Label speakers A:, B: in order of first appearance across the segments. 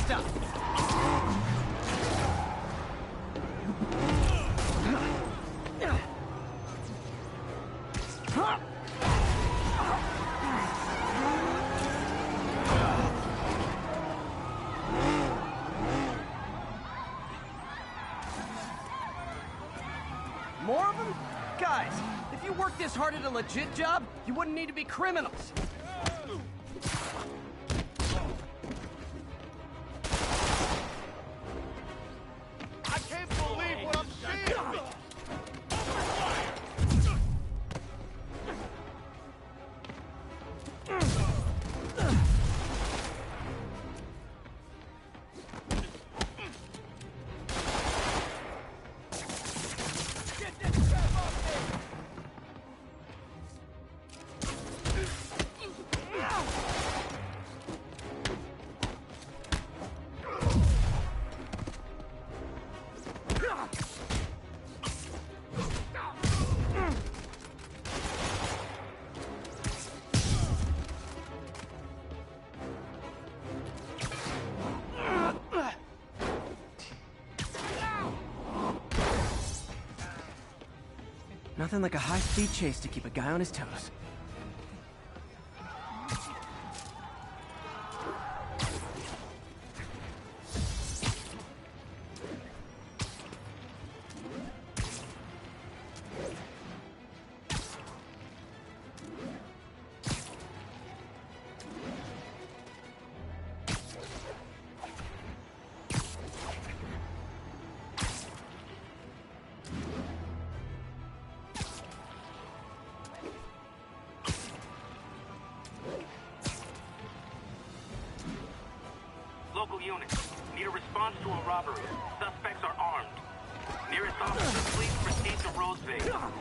A: stuff. More of them? Guys, if you worked this hard at a legit job, you wouldn't need to be criminals.
B: I can't believe what I'm seeing!
A: Nothing like a high-speed chase to keep a guy on his toes.
C: Local units, need a response to a robbery. Suspects are armed. Nearest officer, please proceed to Roseville.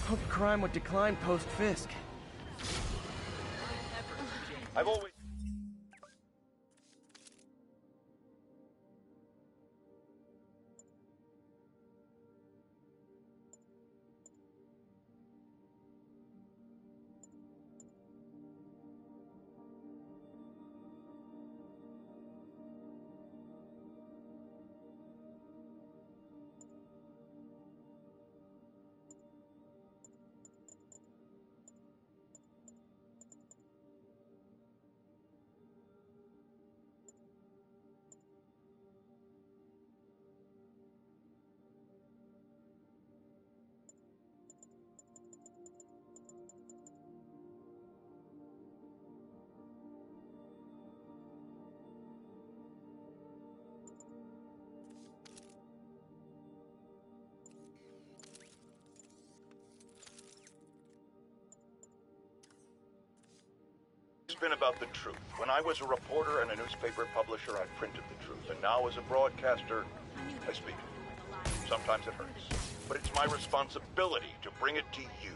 A: Hope crime would decline post-Fisk.
B: I've always... been about the truth. When I was a reporter and a newspaper publisher, I printed the truth. And now as a broadcaster, I speak it. Sometimes it hurts. But it's my responsibility to bring it to you.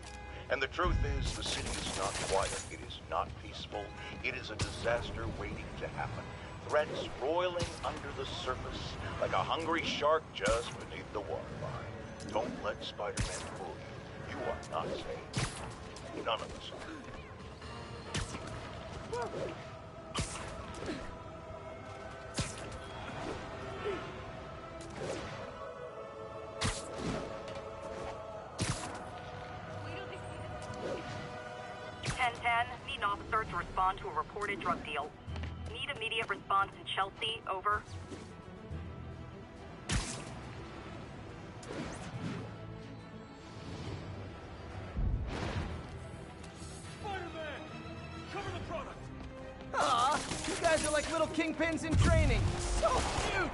B: And the truth is, the city is not quiet. It is not peaceful. It is a disaster waiting to happen. Threats roiling under the surface like a hungry shark just beneath the waterline. Don't let Spider-Man fool you. You are not safe. None of us are.
C: 1010, need an officer to respond to a reported drug deal. Need immediate response in Chelsea, over.
A: Aw, you guys are like little kingpins in training. So cute!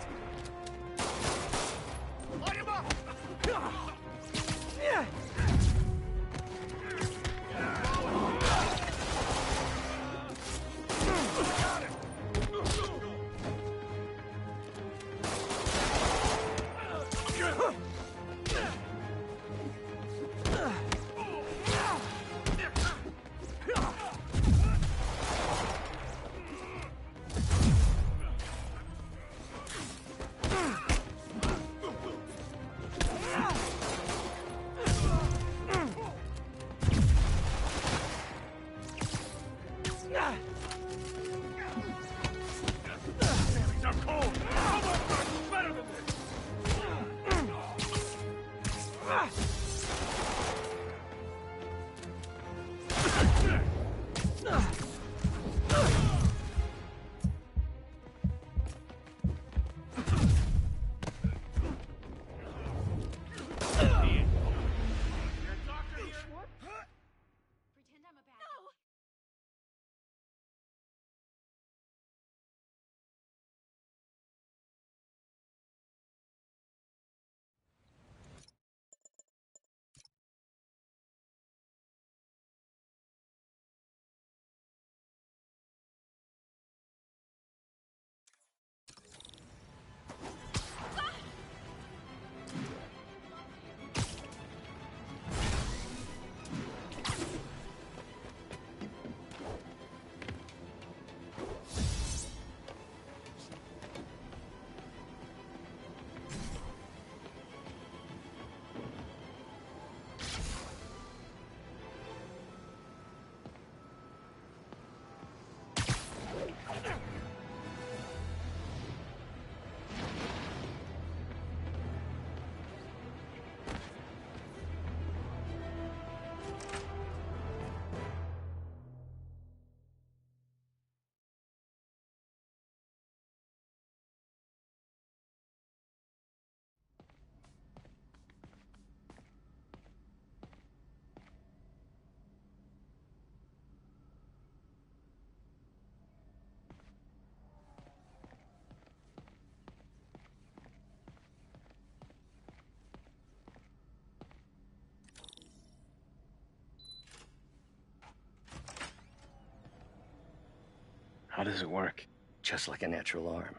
D: How does it work?
E: Just like a natural arm.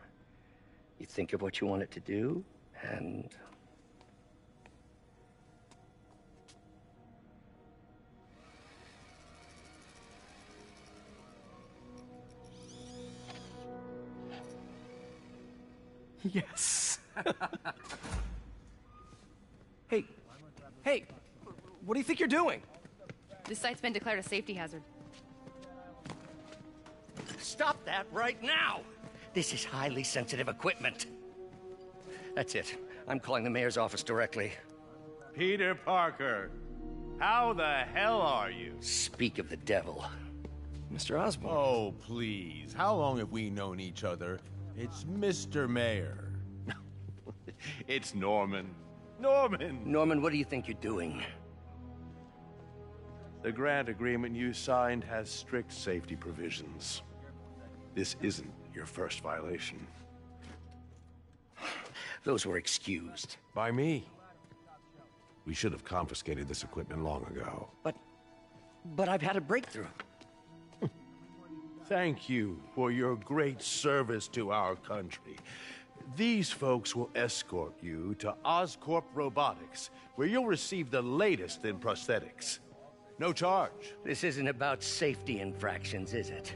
E: You think of what you want it to do, and...
A: Yes. Hey, what do you think you're doing?
F: This site's been declared a safety hazard.
E: Stop that right now! This is highly sensitive equipment. That's it. I'm calling the mayor's office directly.
G: Peter Parker, how the hell are you?
E: Speak of the devil.
A: Mr. Osborn.
G: Oh, please. How long have we known each other? It's Mr. Mayor. It's Norman.
E: Norman, what do you think you're doing?
G: The grant agreement you signed has strict safety provisions. This isn't your first violation.
E: Those were excused.
G: By me. We should have confiscated this equipment long ago.
E: But I've had a breakthrough.
G: Thank you for your great service to our country. These folks will escort you to Oscorp Robotics, where you'll receive the latest in prosthetics. No charge.
E: This isn't about safety infractions, is it?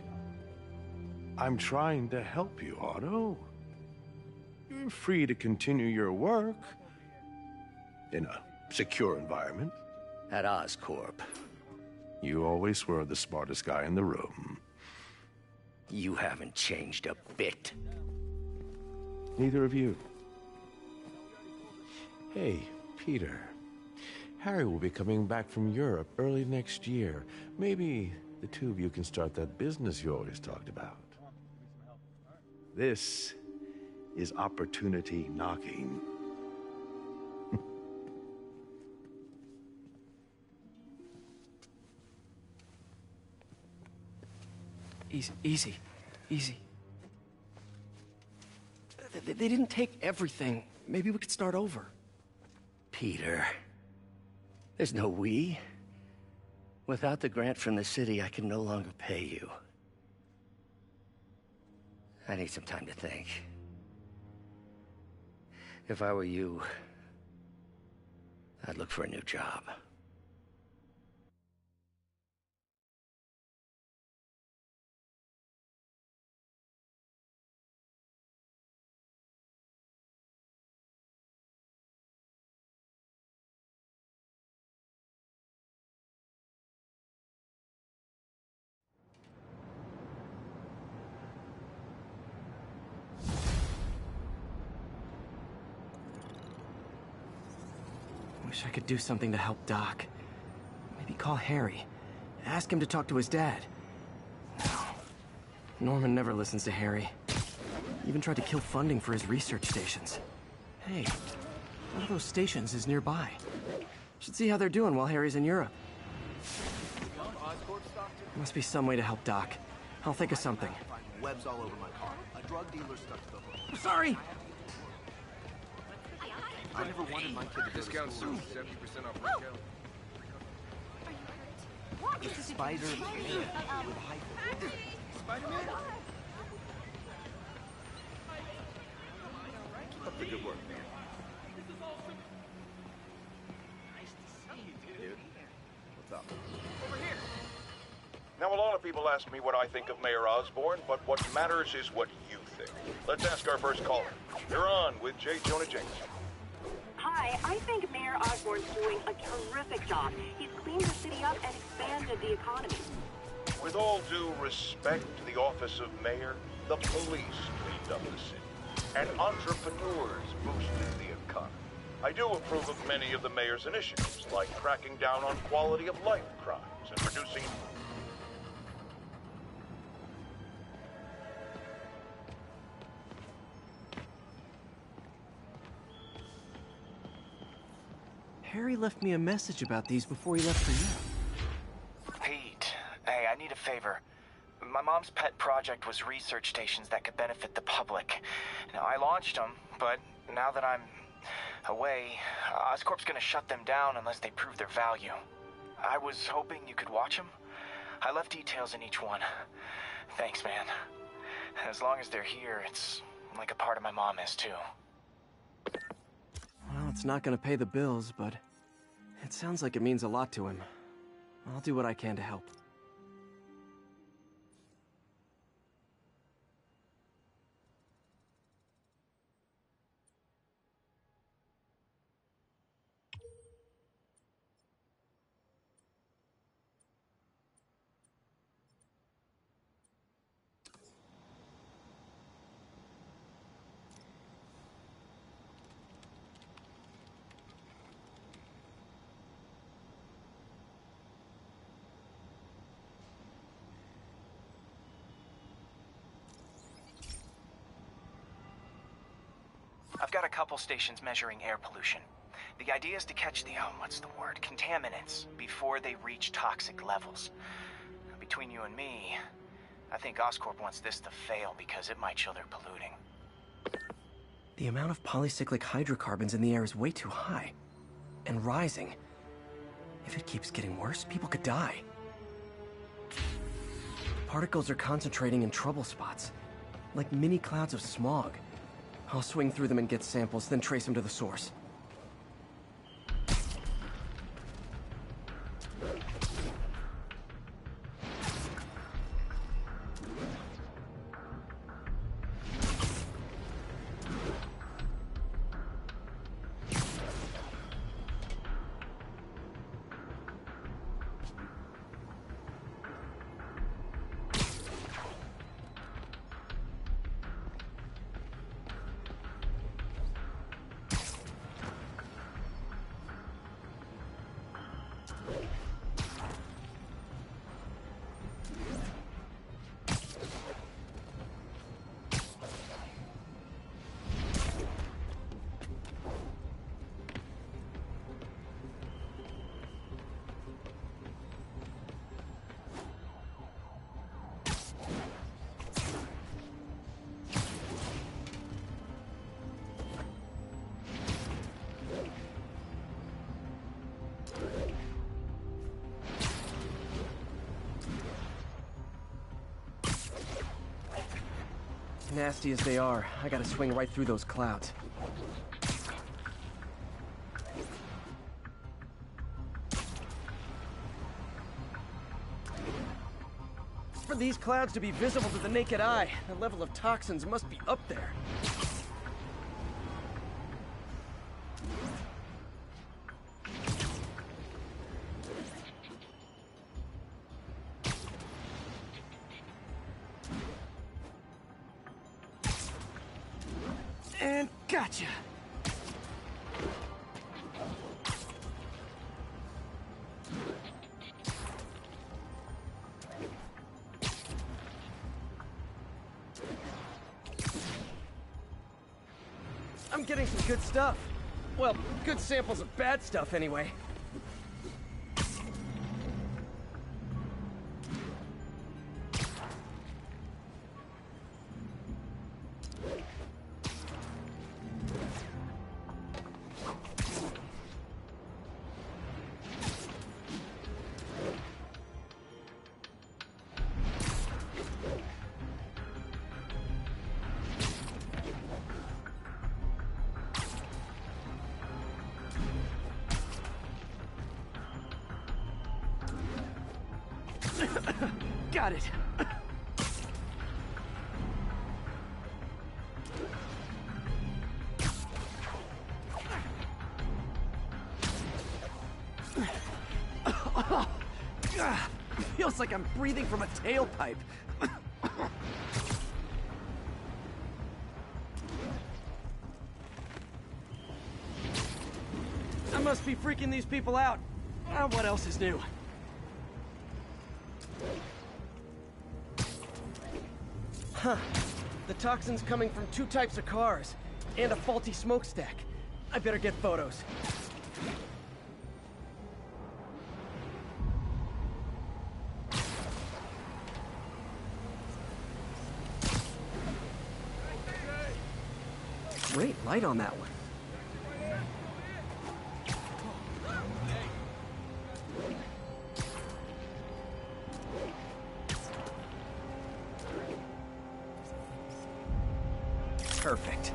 G: I'm trying to help you, Otto. You're free to continue your work in a secure environment.
E: At Oscorp.
G: You always were the smartest guy in the room.
E: You haven't changed a bit.
G: Neither of you. Hey, Peter. Harry will be coming back from Europe early next year. Maybe the two of you can start that business you always talked about. This is opportunity knocking.
A: Easy. They didn't take everything. Maybe we could start over.
E: Peter, there's no we. Without the grant from the city, I can no longer pay you. I need some time to think. If I were you, I'd look for a new job.
A: Wish I could do something to help Doc. Maybe call Harry. Ask him to talk to his dad. No. Norman never listens to Harry. Even tried to kill funding for his research stations. Hey, one of those stations is nearby. Should see how they're doing while Harry's in Europe. Must be some way to help Doc. I'll think of something.
H: Webs all over my car. A drug dealer stuck to the hook.
A: Sorry!
H: I never wanted my kid to go to
I: Discount
H: school.
I: soon, 70% off retail.
H: It's Spider-Man with a hyper.
I: Spider-Man? Keep up the good work, man. Dude, what's up?
B: Now, a lot of people ask me what I think of Mayor Osborn, but what matters is what you think. Let's ask our first caller. You're on with J. Jonah Jameson.
J: Hi, I think Mayor Osborn's doing a terrific job. He's cleaned the city up and expanded the economy.
B: With all due respect to the office of mayor, the police cleaned up the city, and entrepreneurs boosted the economy. I do approve of many of the mayor's initiatives, like cracking down on quality of life crimes and reducing...
A: Harry left me a message about these before he left for you.
K: Pete, hey, I need a favor. My mom's pet project was research stations that could benefit the public. Now, I launched them, but now that I'm away, Oscorp's gonna shut them down unless they prove their value. I was hoping you could watch them. I left details in each one. Thanks, man. As long as they're here, it's like a part of my mom is, too.
A: Well, it's not gonna pay the bills, but it sounds like it means a lot to him. I'll do what I can to help.
K: I've got a couple stations measuring air pollution. The idea is to catch the, contaminants before they reach toxic levels. Between you and me, I think Oscorp wants this to fail because it might show they're polluting.
A: The amount of polycyclic hydrocarbons in the air is way too high. And rising. If it keeps getting worse, people could die. Particles are concentrating in trouble spots, like mini clouds of smog. I'll swing through them and get samples, then trace them to the source. Nasty as they are, I gotta swing right through those clouds. For these clouds to be visible to the naked eye, the level of toxins must be up there. And gotcha! good stuff. Well, good samples of bad stuff, anyway. Got it. Feels like I'm breathing from a tailpipe. I must be freaking these people out. What else is new? Huh. The toxin's coming from 2 types of cars, and a faulty smokestack. I better get photos. Great light on that one. Perfect.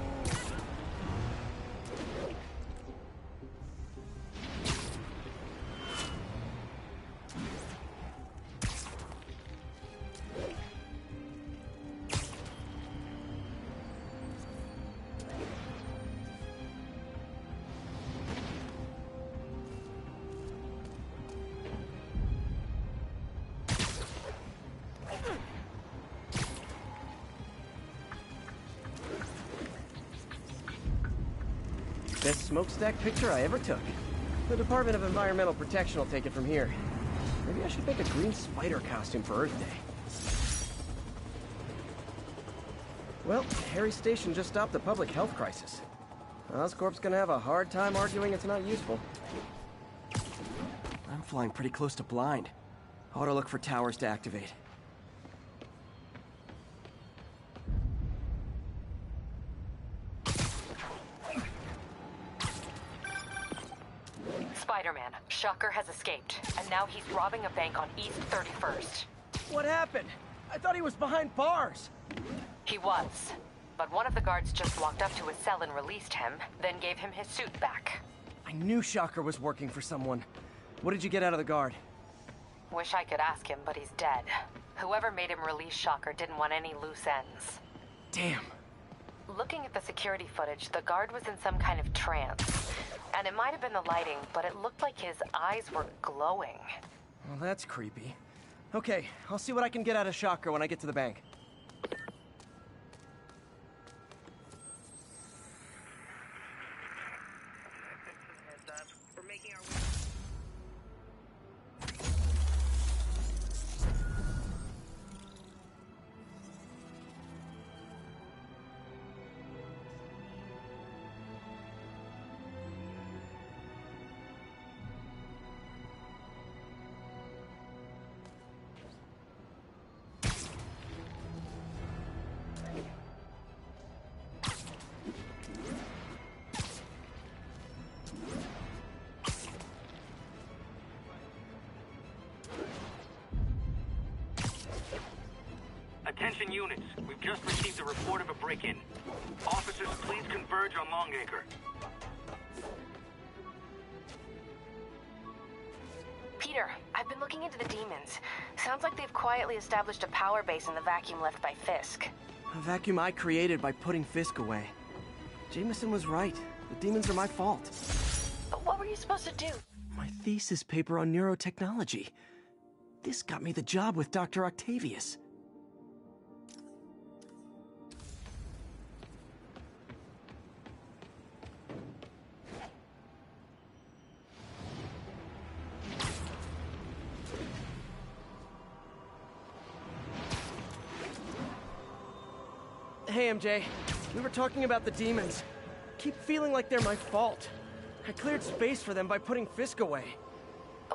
A: Best smokestack picture I ever took. The Department of Environmental Protection will take it from here. Maybe I should make a green spider costume for Earth Day. Well, Harry's station just stopped the public health crisis. Oscorp's gonna have a hard time arguing it's not useful. I'm flying pretty close to blind. Ought to look for towers to activate.
L: Spider-Man, Shocker has escaped, and now he's robbing a bank on East 31st.
A: What happened? I thought he was behind bars.
L: He was, but one of the guards just walked up to his cell and released him, then gave him his suit back.
A: I knew Shocker was working for someone. What did you get out of the guard?
L: Wish I could ask him, but he's dead. Whoever made him release Shocker didn't want any loose ends.
A: Damn.
L: Looking at the security footage, the guard was in some kind of trance. And it might have been the lighting, but it looked like his eyes were glowing.
A: Well, that's creepy. Okay, I'll see what I can get out of Shocker when I get to the bank.
C: Attention units, we've just received a report of a break-in. Officers, please converge on Longacre.
L: Peter, I've been looking into the demons. Sounds like they've quietly established a power base in the vacuum left by Fisk.
A: A vacuum I created by putting Fisk away. Jameson was right. The demons are my fault.
L: But what were you supposed to do?
A: My thesis paper on neurotechnology. This got me the job with Dr. Octavius. Hey, MJ. We were talking about the demons. keep feeling like they're my fault. I cleared space for them by putting Fisk away.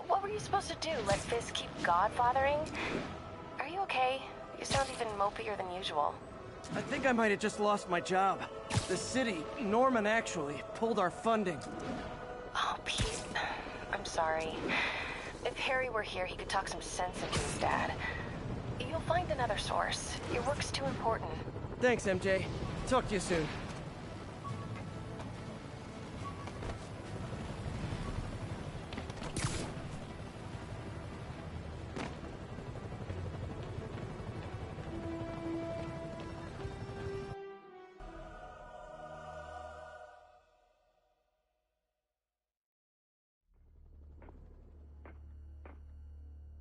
L: What were you supposed to do? Let Fisk keep godfathering? Are you okay? You sound even mopier than usual.
A: I think I might have just lost my job. The city, Norman actually, pulled our funding.
L: Oh, Pete. I'm sorry. If Harry were here, he could talk some sense into his dad. You'll find another source. Your work's too important.
A: Thanks, MJ. Talk to you soon.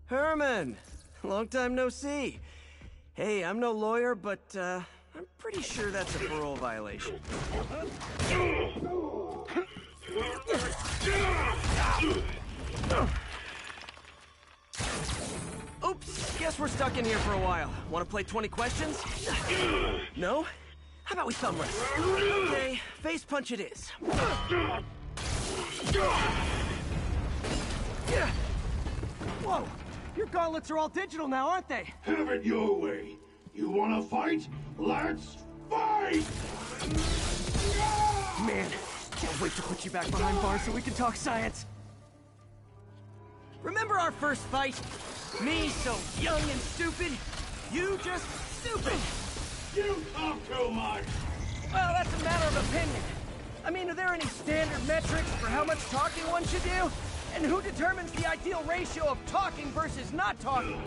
A: Herman! Long time no see. Hey, I'm no lawyer, but, I'm pretty sure that's a parole violation. Oops, guess we're stuck in here for a while. Want to play 20 questions? No? How about we thumb wrestle? Okay, face punch it is. Whoa! Your gauntlets are all digital now, aren't they?
M: Have it your way. You wanna fight? Let's fight!
A: Man, can't wait to put you back behind bars so we can talk science. Remember our first fight? Me so young and stupid, you just stupid.
M: You talk too much.
A: Well, that's a matter of opinion. I mean, are there any standard metrics for how much talking one should do? And who determines the ideal ratio of talking versus not talking?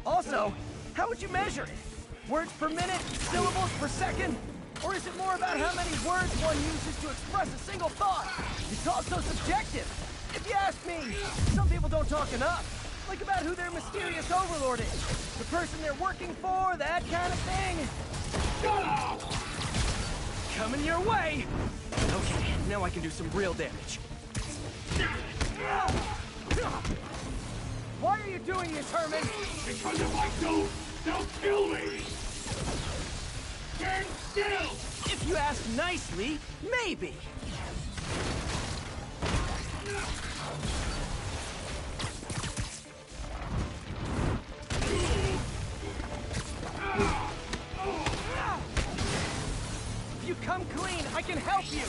A: Also, how would you measure it? Words per minute? Syllables per second? Or is it more about how many words one uses to express a single thought? It's also subjective. If you ask me, some people don't talk enough. Like about who their mysterious overlord is. The person they're working for, that kind of thing.
M: Shut up!
A: Coming your way! Okay, now I can do some real damage. Why are you doing this, Herman?
M: Because if I don't, they'll kill me! Stand still!
A: If you ask nicely, maybe. If you come clean, I can help you!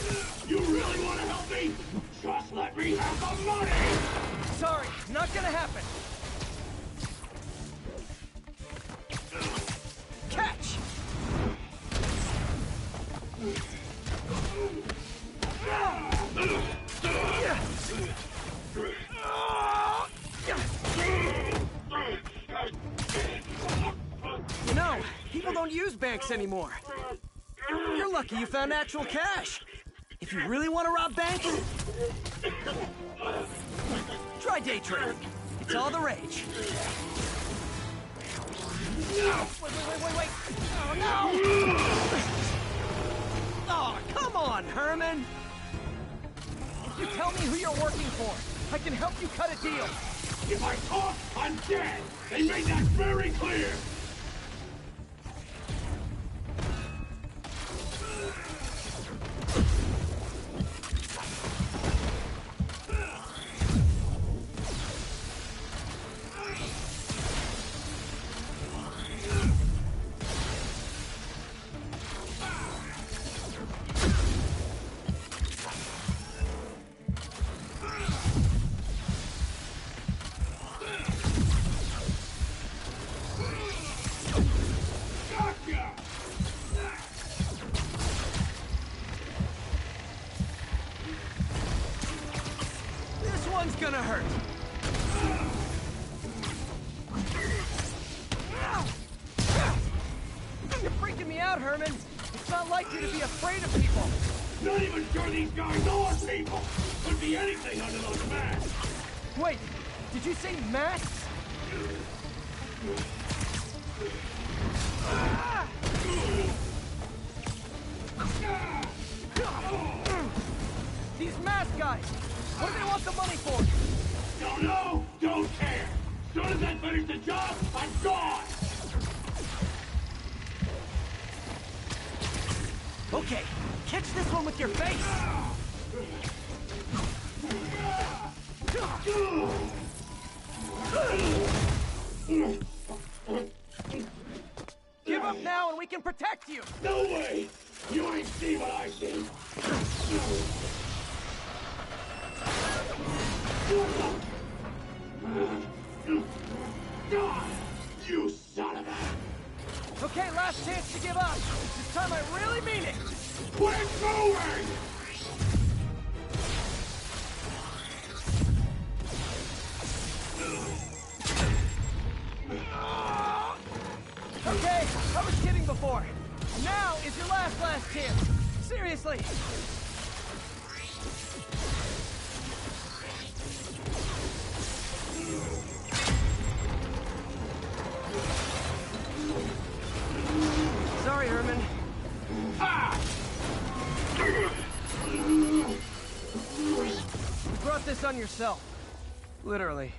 M: You really want to help me? Just let me have the money!
A: Sorry, not gonna happen. Catch! You know, people don't use banks anymore. You're lucky you found actual cash. If you really want to rob banks, try day trading. It's all the rage. Wait. Oh, no! Oh, come on, Herman! If you tell me who you're working for, I can help you cut a deal.
M: If I talk, I'm dead! They made that very clear!
A: Gonna hurt. You're freaking me out, Herman. It's not like you to be afraid of people.
M: Not even sure these guys are people. Could be anything under those masks.
A: Wait, did you say masks? These mask guys. What do they want the money for?
M: Don't know, don't care. As soon as I finish the job, I'm gone.
A: Okay, catch this one with your face! Give up now and we can protect you!
M: No way! You ain't see what I see! You son of a...
A: Okay, last chance to give up. This time I really mean it.
M: Quit moving!
A: Okay, I was kidding before. Now is your last chance. Seriously. Sorry, Herman. You brought this on yourself. Literally.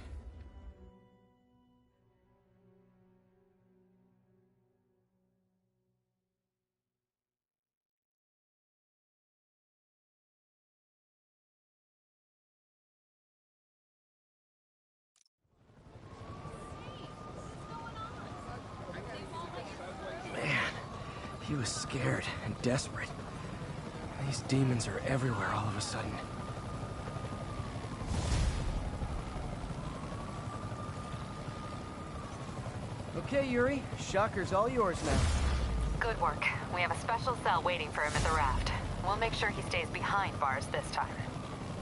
A: He was scared and desperate. These demons are everywhere all of a sudden. Okay, Yuri. Shocker's all yours now.
N: Good work. We have a special cell waiting for him at the raft. We'll make sure he stays behind bars this time.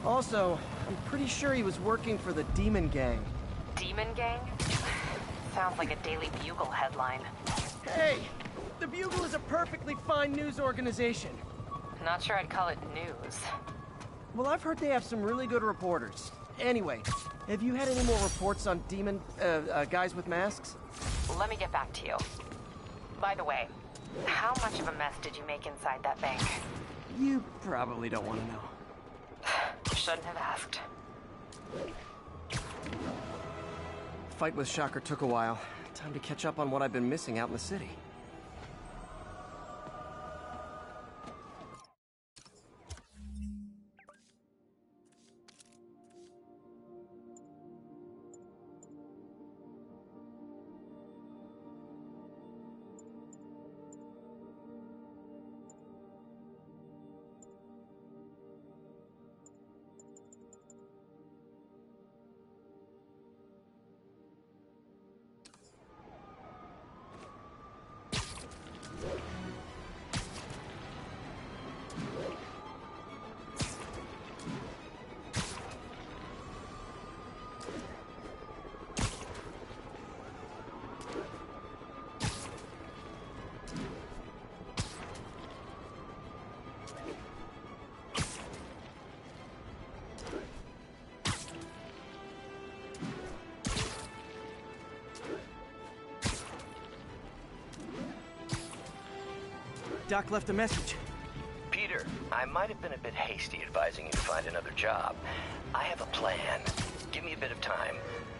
A: Also, I'm pretty sure he was working for the Demon Gang.
N: Demon Gang? Sounds like a Daily Bugle headline.
A: Hey! The Bugle is a perfectly fine news organization.
N: Not sure I'd call it news.
A: Well, I've heard they have some really good reporters. Anyway, have you had any more reports on demon, guys with masks?
N: Let me get back to you. By the way, how much of a mess did you make inside that bank?
A: You probably don't want to know.
N: Shouldn't have asked.
A: Fight with Shocker took a while. Time to catch up on what I've been missing out in the city. Doc left a message.
E: Peter, I might have been a bit hasty advising you to find another job. I have a plan. Give me a bit of time.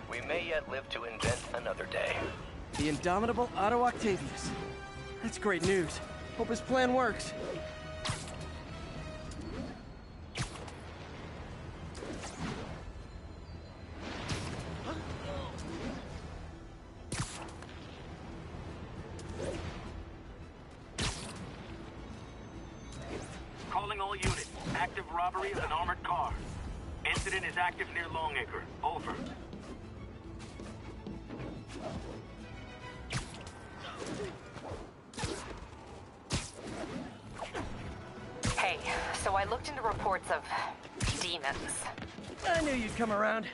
E: We may yet live to invent another day.
A: The indomitable Otto Octavius. That's great news. Hope his plan works.
C: Calling all units. Active robbery of an armored car. Incident is active near Longacre. Over.
N: Hey, so I looked into reports of demons.
A: I knew you'd come around.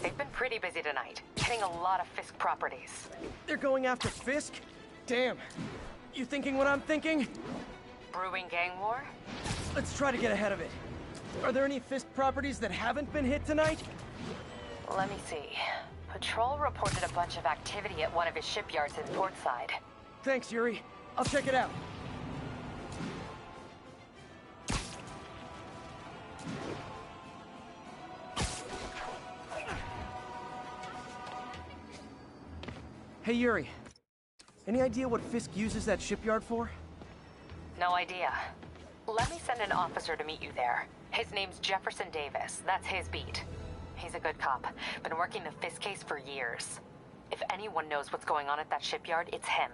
N: They've been pretty busy tonight, hitting a lot of Fisk properties.
A: They're going after Fisk? Damn. You thinking what I'm thinking?
N: Brewing gang war?
A: Let's try to get ahead of it. Are there any Fisk properties that haven't been hit tonight?
N: Let me see. Patrol reported a bunch of activity at one of his shipyards in Portside.
A: Thanks, Yuri. I'll check it out. Hey, Yuri. Any idea what Fisk uses that shipyard for?
N: No idea. Let me send an officer to meet you there. His name's Jefferson Davis. That's his beat. He's a good cop. Been working the Fisk case for years. If anyone knows what's going on at that shipyard, it's him.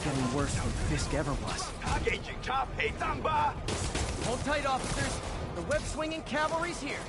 A: Getting worse than Fisk ever was. Hold tight, officers. The web-swinging cavalry's here.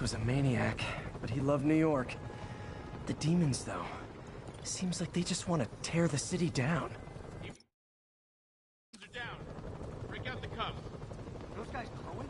A: Was a maniac, but he loved New York. The demons, though, seems like they just want to tear the city down.
M: Down. Break out the cuffs.
H: Those guys throwing?